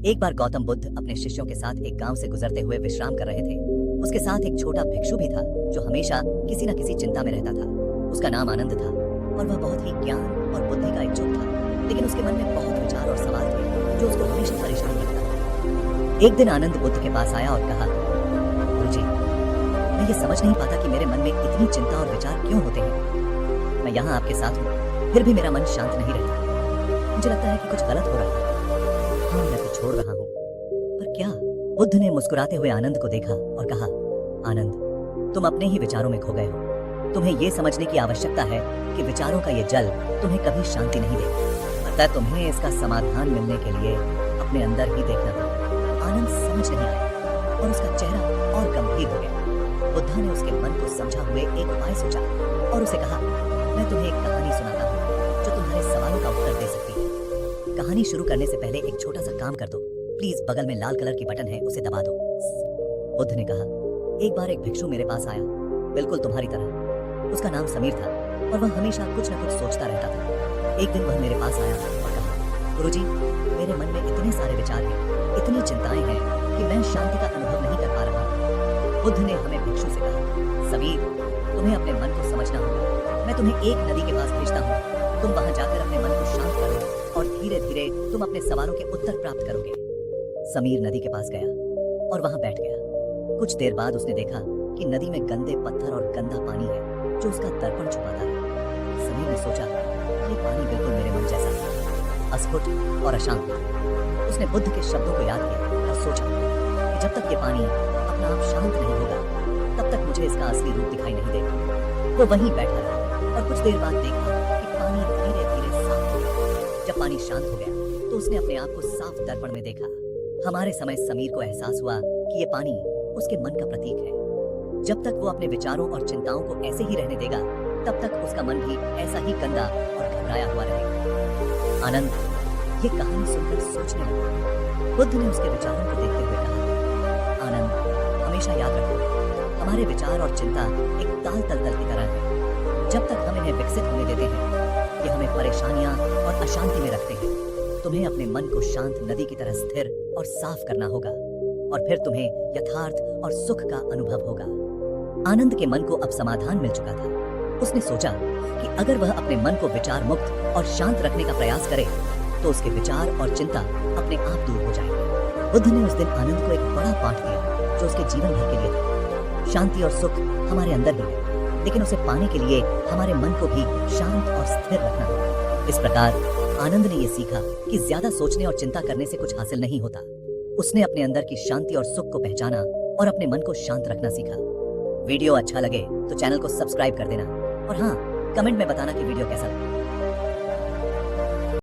एक बार गौतम बुद्ध अपने शिष्यों के साथ एक गांव से गुजरते हुए विश्राम कर रहे थे। उसके साथ एक छोटा भिक्षु भी था जो हमेशा किसी न किसी चिंता में रहता था। उसका नाम आनंद था और वह बहुत ही ज्ञान और बुद्धि का इच्छुक था, लेकिन उसके मन में बहुत विचार और सवाल थे जो उसको हमेशा परेशान रखता था। एक दिन आनंद बुद्ध के पास आया और कहा, गुरुजी, मैं ये समझ नहीं पाता कि मेरे मन में इतनी चिंता और विचार क्यों होते हैं। मैं यहाँ आपके साथ हूँ, फिर भी मेरा मन शांत नहीं रहता। मुझे लगता है कि कुछ गलत हो रहा है। हाँ, मैं तो छोड़ रहा हूँ, पर क्या? बुद्ध ने मुस्कुराते हुए आनंद को देखा और कहा, आनंद, तुम अपने ही विचारों में खो गए हो। तुम्हें ये समझने की आवश्यकता है कि विचारों का ये जल तुम्हें कभी शांति नहीं देगा। अतः तुम्हें इसका समाधान मिलने के लिए अपने अंदर ही देखना होगा। आनंद समझ नहीं आया और उसका चेहरा और गंभीर हो गया। बुद्धा ने उसके मन को समझा हुए एक उपाय सोचा और उसे कहा, मैं तुम्हें एक कहानी सुनाता हूँ जो तुम्हारे सवालों का उत्तर दे सकती है। कहानी शुरू करने से पहले एक छोटा सा काम कर दो। प्लीज, बगल में लाल कलर की बटन है, उसे दबा दो। बुद्ध ने कहा, एक बार एक भिक्षु मेरे पास आया, बिल्कुल तुम्हारी तरह। उसका नाम समीर था और वह हमेशा कुछ न कुछ सोचता रहता था। एक दिन वह मेरे पास आया और कहा, गुरुजी, मेरे मन में इतने सारे विचार हैं, इतनी चिंताएं हैं कि मैं शांति का अनुभव नहीं कर पा रहा। बुद्ध ने हमें भिक्षु से कहा, समीर, तुम्हें अपने मन को समझना होगा। मैं तुम्हें एक नदी के पास भेजता हूँ। तुम वहां जाकर अपने मन को शांत करो और धीरे धीरे तुम अपने सवालों के उत्तर प्राप्त करोगे। समीर नदी के पास गया और वहां बैठ गया। कुछ देर बाद उसने देखा कि नदी में गंदे पत्थर और गंदा पानी है जो उसका दर्पण छुपाता है। समीर ने सोचा, ये पानी बिल्कुल मेरे मन जैसा है, अस्फुट और अशांत। उसने बुद्ध के शब्दों को याद किया और सोचा कि जब तक ये पानी अपना आप शांत नहीं होगा तब तक मुझे इसका असली रूप दिखाई नहीं देगा। वो वहीं बैठा रहा और कुछ देर बाद देखा कि पानी धीरे धीरे साफ हो गया। जब पानी शांत हो गया तो उसने अपने आप को साफ दर्पण में देखा। हमारे समय समीर को एहसास हुआ कि ये पानी उसके मन का प्रतीक है। जब तक वो अपने विचारों और चिंताओं को ऐसे ही रहने देगा तब तक उसका मन भी ऐसा ही गंदा और घबराया हुआ रहेगा। आनंद ये कहानी सुनकर सोचने लगा। बुद्ध ने उसके विचारों को देखते हुए कहा, आनंद, हमेशा याद रखो, हमारे विचार और चिंता एक ताल तलतल की तरह है। जब तक हम इन्हें विकसित होने देते हैं, ये हमें परेशानियां और अशांति में रखते हैं। तुम्हें अपने मन को शांत नदी की तरह स्थिर और साफ करना होगा और फिर तुम्हें यथार्थ और सुख का अनुभव होगा। आनंद के मन को अब समाधान मिल चुका था। उसने सोचा कि अगर वह अपने मन को विचार मुक्त और शांत रखने का प्रयास करे तो उसके विचार और चिंता अपने आप दूर हो जाएंगे। बुद्ध ने उस दिन आनंद को एक बड़ा पाठ दिया जो उसके जीवन भर के लिए था। शांति और सुख हमारे अंदर ही है, लेकिन उसे पाने के लिए हमारे मन को भी शांत और स्थिर रखना होगा। इस प्रकार आनंद ने यह सीखा कि ज्यादा सोचने और चिंता करने से कुछ हासिल नहीं होता। उसने अपने अंदर की शांति और सुख को पहचाना और अपने मन को शांत रखना सीखा। वीडियो अच्छा लगे तो चैनल को सब्सक्राइब कर देना और हाँ, कमेंट में बताना कि वीडियो कैसा लगा।